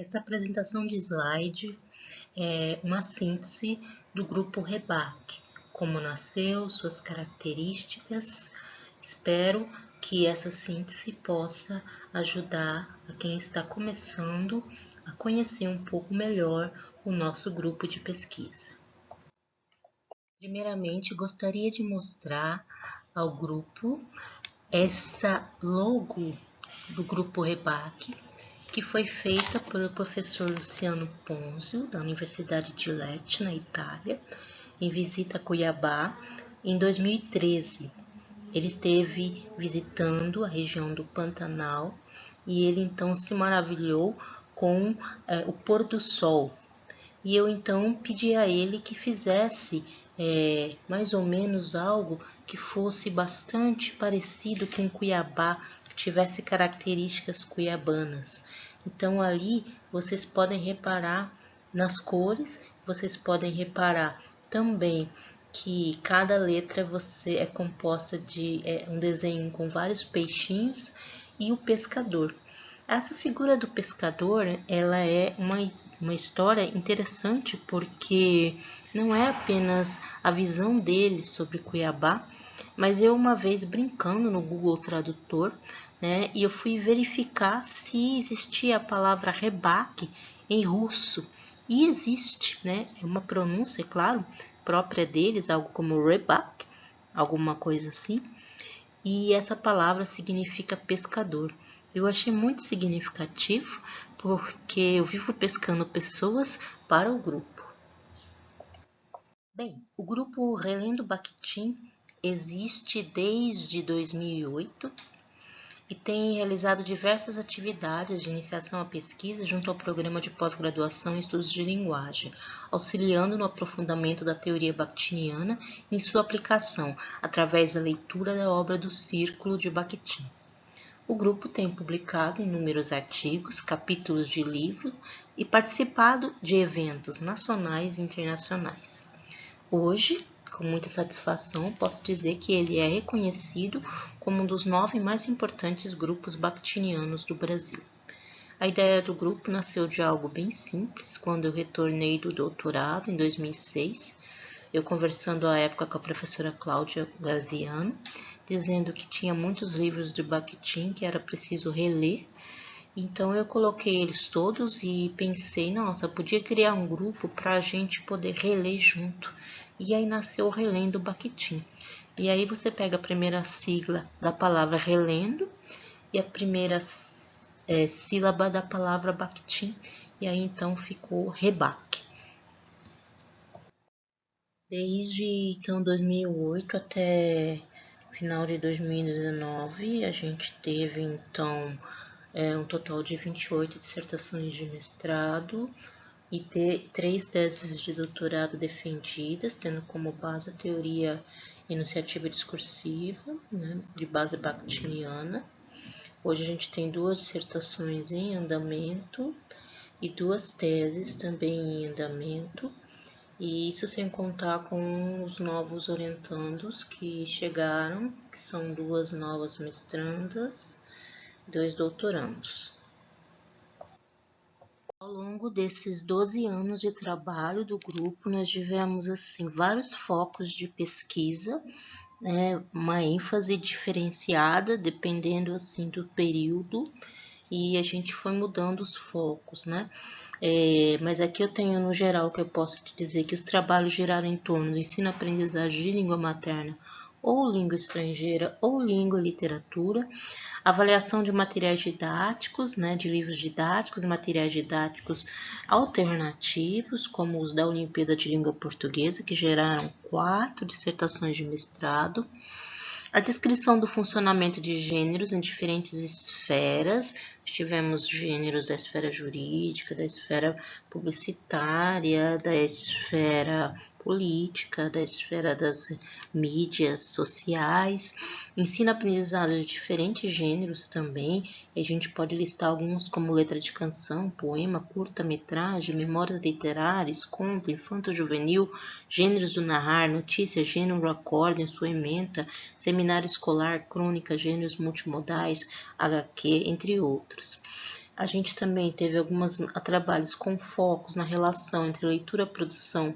Essa apresentação de slide é uma síntese do grupo REBAC, como nasceu, suas características. Espero que essa síntese possa ajudar a quem está começando a conhecer um pouco melhor o nosso grupo de pesquisa. Primeiramente, gostaria de mostrar ao grupo essa logo do grupo REBAC, que foi feita pelo professor Luciano Ponzio, da Universidade de Lecce, na Itália, em visita a Cuiabá, em 2013. Ele esteve visitando a região do Pantanal e ele então se maravilhou com o pôr do sol. E eu então pedi a ele que fizesse mais ou menos algo que fosse bastante parecido com Cuiabá, que tivesse características cuiabanas. Então ali vocês podem reparar nas cores, vocês podem reparar também que cada letra é composta de um desenho com vários peixinhos e o pescador. Essa figura do pescador, ela é uma história interessante porque não é apenas a visão dele sobre Cuiabá, mas eu uma vez brincando no Google Tradutor, né, e eu fui verificar se existia a palavra rebaque em russo. E existe, né, é uma pronúncia, é claro, própria deles, algo como rebak, alguma coisa assim. E essa palavra significa pescador. Eu achei muito significativo porque eu vivo pescando pessoas para o grupo. Bem, o grupo Relendo Bakhtin existe desde 2008 e tem realizado diversas atividades de iniciação à pesquisa junto ao programa de pós-graduação em estudos de linguagem, auxiliando no aprofundamento da teoria bakhtiniana e em sua aplicação, através da leitura da obra do Círculo de Bakhtin. O grupo tem publicado inúmeros artigos, capítulos de livro e participado de eventos nacionais e internacionais. Hoje, com muita satisfação, posso dizer que ele é reconhecido como um dos 9 mais importantes grupos bakhtinianos do Brasil. A ideia do grupo nasceu de algo bem simples, quando eu retornei do doutorado em 2006, eu conversando à época com a professora Cláudia Graziano, dizendo que tinha muitos livros de Bakhtin que era preciso reler. Então eu coloquei eles todos e pensei, nossa, podia criar um grupo para a gente poder reler junto. E aí nasceu o Relendo Bakhtin. E aí você pega a primeira sigla da palavra relendo e a primeira sílaba da palavra Bakhtin. E aí então ficou Rebac. Desde então 2008 até final de 2019, a gente teve então um total de 28 dissertações de mestrado e 3 teses de doutorado defendidas, tendo como base a teoria enunciativa discursiva, né, de base bakhtiniana. Hoje a gente tem 2 dissertações em andamento e 2 teses também em andamento, e isso sem contar com os novos orientandos que chegaram, que são 2 novas mestrandas, 2 doutorandos. Ao longo desses 12 anos de trabalho do grupo, nós tivemos assim vários focos de pesquisa, né, uma ênfase diferenciada dependendo assim do período, e a gente foi mudando os focos, né? Mas aqui eu tenho no geral que eu posso te dizer que os trabalhos giraram em torno do ensino-aprendizagem de língua materna ou língua estrangeira ou língua e literatura, avaliação de materiais didáticos, né, de livros didáticos e materiais didáticos alternativos, como os da Olimpíada de Língua Portuguesa, que geraram 4 dissertações de mestrado, a descrição do funcionamento de gêneros em diferentes esferas. Tivemos gêneros da esfera jurídica, da esfera publicitária, da esfera política, da esfera das mídias sociais, ensino-aprendizado de diferentes gêneros também, e a gente pode listar alguns como letra de canção, poema, curta-metragem, memórias literárias, conto, infanto-juvenil, gêneros do narrar, notícia, gênero, acorde, sua ementa, seminário escolar, crônica, gêneros multimodais, HQ, entre outros. A gente também teve alguns trabalhos com focos na relação entre leitura, produção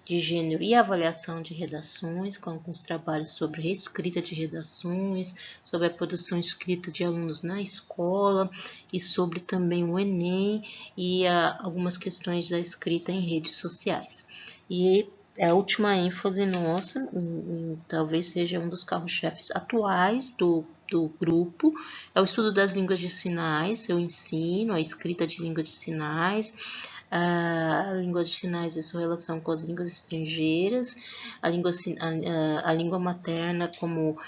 de gênero e avaliação de redações, com alguns trabalhos sobre reescrita de redações, sobre a produção escrita de alunos na escola e sobre também o Enem e algumas questões da escrita em redes sociais. E a última ênfase nossa, talvez seja um dos carros-chefes atuais do grupo, é o estudo das línguas de sinais, seu ensino, a escrita de língua de sinais, a língua de sinais e sua relação com as línguas estrangeiras, a língua materna como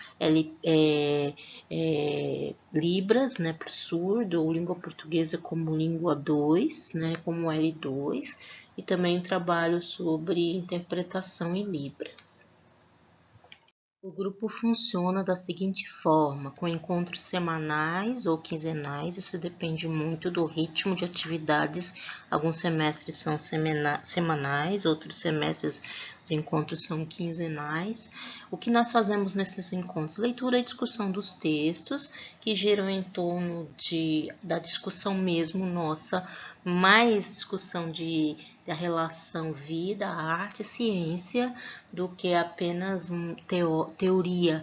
Libras, né, para o surdo, ou língua portuguesa como língua 2, né, como L2, e também um trabalho sobre interpretação em Libras. O grupo funciona da seguinte forma, com encontros semanais ou quinzenais, isso depende muito do ritmo de atividades. Alguns semestres são semanais, outros semestres os encontros são quinzenais. O que nós fazemos nesses encontros? Leitura e discussão dos textos, que giram em torno da discussão mesmo nossa, mais discussão da relação vida, arte e ciência, do que apenas teoria.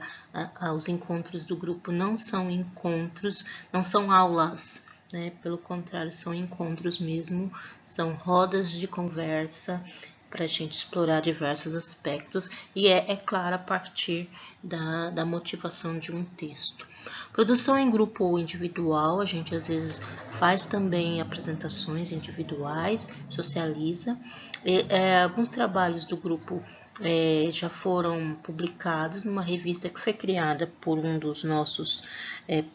Os encontros do grupo não são encontros, não são aulas, né? Pelo contrário, são encontros mesmo, são rodas de conversa para a gente explorar diversos aspectos e é claro, a partir da motivação de um texto. Produção em grupo ou individual, a gente às vezes faz também apresentações individuais, socializa. Alguns trabalhos do grupo já foram publicados numa revista que foi criada por um dos nossos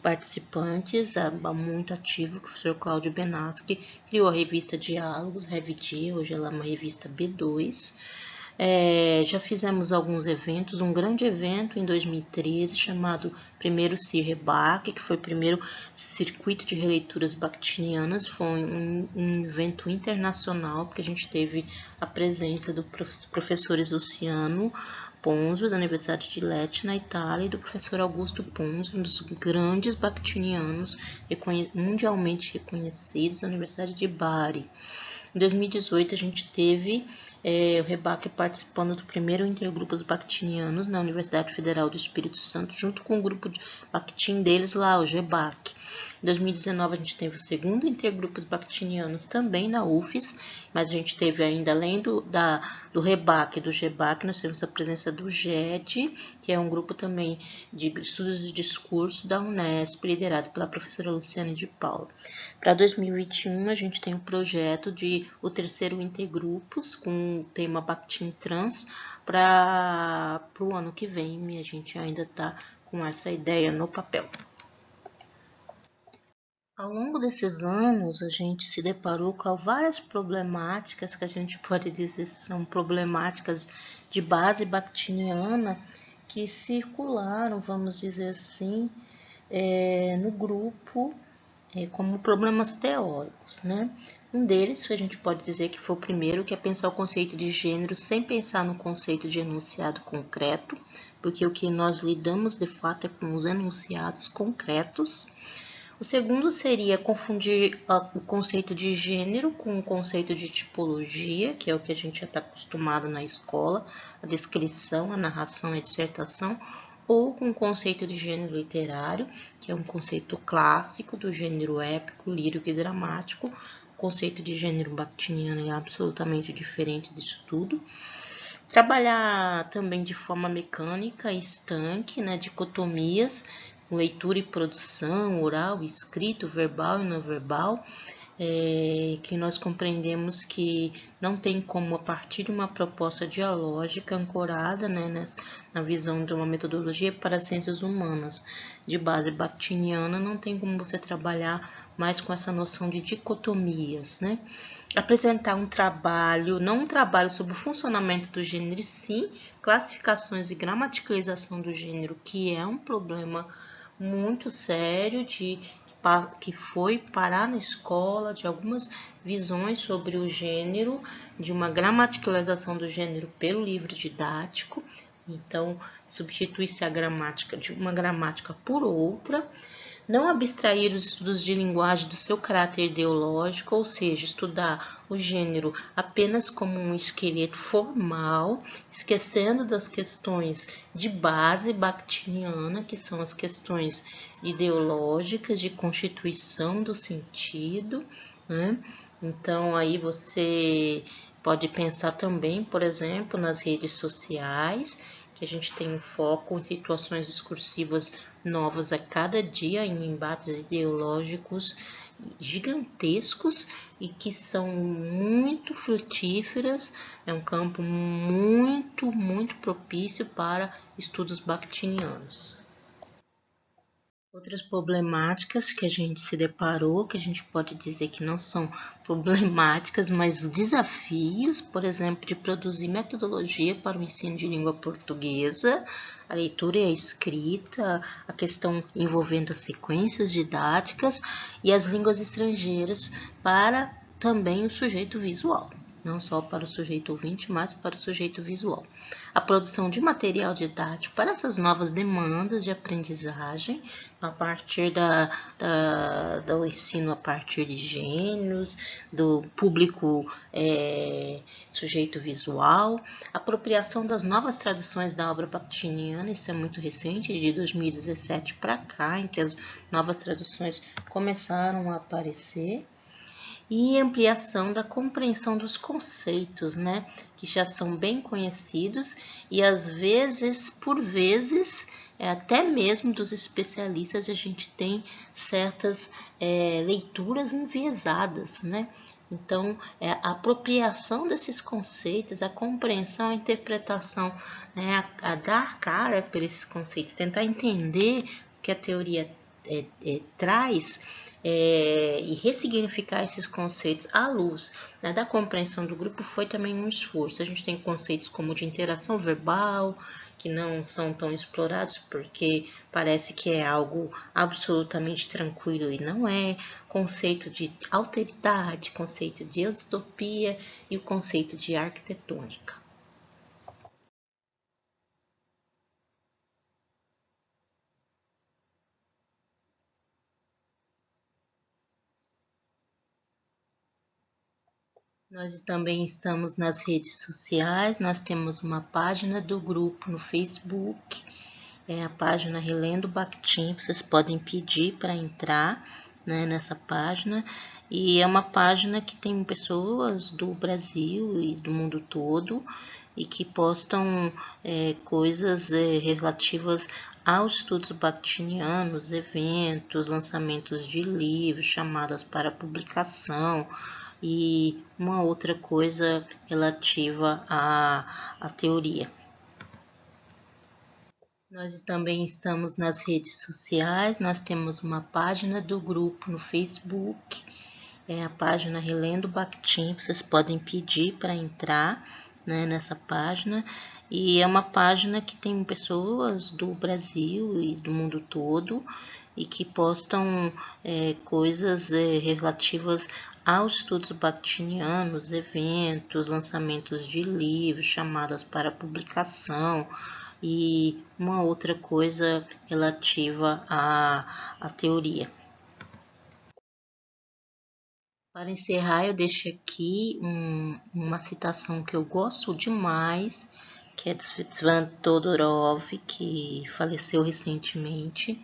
participantes, muito ativo, o professor Cláudio Benaschi, criou a revista Diálogos, Revidia, hoje ela é uma revista B2. Já fizemos alguns eventos, um grande evento em 2013 chamado Primeiro CIR-REBAC, que foi o primeiro circuito de releituras bakhtinianas, foi um evento internacional, porque a gente teve a presença dos professores Luciano Ponzio, da Universidade de Lecce, na Itália, e do professor Augusto Ponzio, um dos grandes bakhtinianos mundialmente reconhecidos da Universidade de Bari. Em 2018, a gente teve o REBAC participando do primeiro Intergrupos Bakhtinianos na Universidade Federal do Espírito Santo, junto com o grupo de Bakhtin deles lá, o GEBAC. Em 2019, a gente teve o segundo Intergrupos Bakhtinianos também na UFES, mas a gente teve ainda, além do REBAC e do GEBAC, nós temos a presença do GED, que é um grupo também de estudos de discurso da Unesp, liderado pela professora Luciane de Paula. Para 2021, a gente tem um projeto de o terceiro Intergrupos, com o tema Bakhtin Trans, para o ano que vem, e a gente ainda está com essa ideia no papel. Ao longo desses anos, a gente se deparou com várias problemáticas que a gente pode dizer são problemáticas de base bakhtiniana que circularam, vamos dizer assim, no grupo como problemas teóricos, né? Um deles, a gente pode dizer que foi o primeiro, que é pensar o conceito de gênero sem pensar no conceito de enunciado concreto, porque o que nós lidamos de fato é com os enunciados concretos. O segundo seria confundir o conceito de gênero com o conceito de tipologia, que é o que a gente já está acostumado na escola, a descrição, a narração e a dissertação, ou com o conceito de gênero literário, que é um conceito clássico do gênero épico, lírico e dramático. O conceito de gênero bakhtiniano é absolutamente diferente disso tudo. Trabalhar também de forma mecânica e estanque, né, dicotomias, leitura e produção, oral, escrito, verbal e não verbal, que nós compreendemos que não tem como, a partir de uma proposta dialógica ancorada, né, na visão de uma metodologia para as ciências humanas de base bakhtiniana, não tem como você trabalhar mais com essa noção de dicotomias, né? Apresentar um trabalho, não um trabalho sobre o funcionamento do gênero, sim, classificações e gramaticalização do gênero, que é um problema muito sério que foi parar na escola, de algumas visões sobre o gênero, de uma gramaticalização do gênero pelo livro didático. Então, substitui-se a gramática de uma gramática por outra. Não abstrair os estudos de linguagem do seu caráter ideológico, ou seja, estudar o gênero apenas como um esqueleto formal, esquecendo das questões de base bakhtiniana, que são as questões ideológicas de constituição do sentido, né? Então, aí você pode pensar também, por exemplo, nas redes sociais, que a gente tem um foco em situações discursivas novas a cada dia, em embates ideológicos gigantescos e que são muito frutíferas, é um campo muito propício para estudos bakhtinianos. Outras problemáticas que a gente se deparou, que a gente pode dizer que não são problemáticas, mas desafios, por exemplo, de produzir metodologia para o ensino de língua portuguesa, a leitura e a escrita, a questão envolvendo as sequências didáticas e as línguas estrangeiras para também o sujeito visual. Não só para o sujeito ouvinte, mas para o sujeito visual. A produção de material didático para essas novas demandas de aprendizagem, a partir do ensino a partir de gêneros, do público sujeito visual, apropriação das novas traduções da obra bakhtiniana, isso é muito recente, de 2017 para cá, em que as novas traduções começaram a aparecer, e ampliação da compreensão dos conceitos, né, que já são bem conhecidos e às vezes, por vezes, até mesmo dos especialistas, a gente tem certas leituras enviesadas, né? Então, a apropriação desses conceitos, a compreensão, a interpretação, né, a dar cara para esses conceitos, tentar entender o que a teoria traz, e ressignificar esses conceitos à luz, né, da compreensão do grupo foi também um esforço. A gente tem conceitos como de interação verbal, que não são tão explorados porque parece que é algo absolutamente tranquilo e não é, conceito de alteridade, conceito de exotopia e o conceito de arquitetônica. Nós também estamos nas redes sociais, nós temos uma página do grupo no Facebook, é a página Relendo Bakhtin, vocês podem pedir para entrar, né, nessa página, e é uma página que tem pessoas do Brasil e do mundo todo, e que postam coisas relativas aos estudos bakhtinianos, eventos, lançamentos de livros, chamadas para publicação, e uma outra coisa relativa à teoria. Nós também estamos nas redes sociais, nós temos uma página do grupo no Facebook, é a página Relendo Bakhtin, vocês podem pedir para entrar, né, nessa página, e é uma página que tem pessoas do Brasil e do mundo todo, e que postam coisas relativas aos estudos bakhtinianos, eventos, lançamentos de livros, chamadas para publicação, e uma outra coisa relativa à teoria. Para encerrar, eu deixo aqui uma citação que eu gosto demais, que é de Svan Todorov, que faleceu recentemente,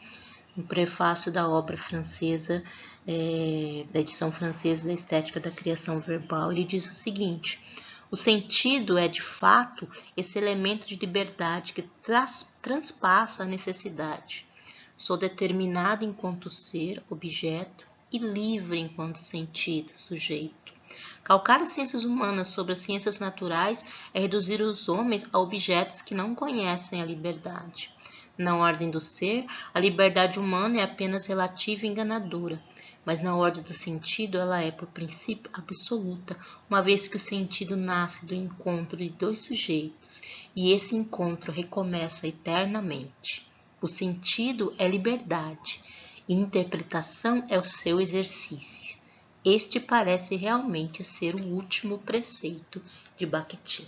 no prefácio da obra francesa, da edição francesa da Estética da Criação Verbal. Ele diz o seguinte: o sentido é, de fato, esse elemento de liberdade que transpassa a necessidade. Sou determinado enquanto ser, objeto, e livre enquanto sentido, sujeito. Calcar as ciências humanas sobre as ciências naturais é reduzir os homens a objetos que não conhecem a liberdade. Na ordem do ser, a liberdade humana é apenas relativa e enganadora, mas na ordem do sentido ela é, por princípio, absoluta, uma vez que o sentido nasce do encontro de dois sujeitos, e esse encontro recomeça eternamente. O sentido é liberdade, e interpretação é o seu exercício. Este parece realmente ser o último preceito de Bakhtin.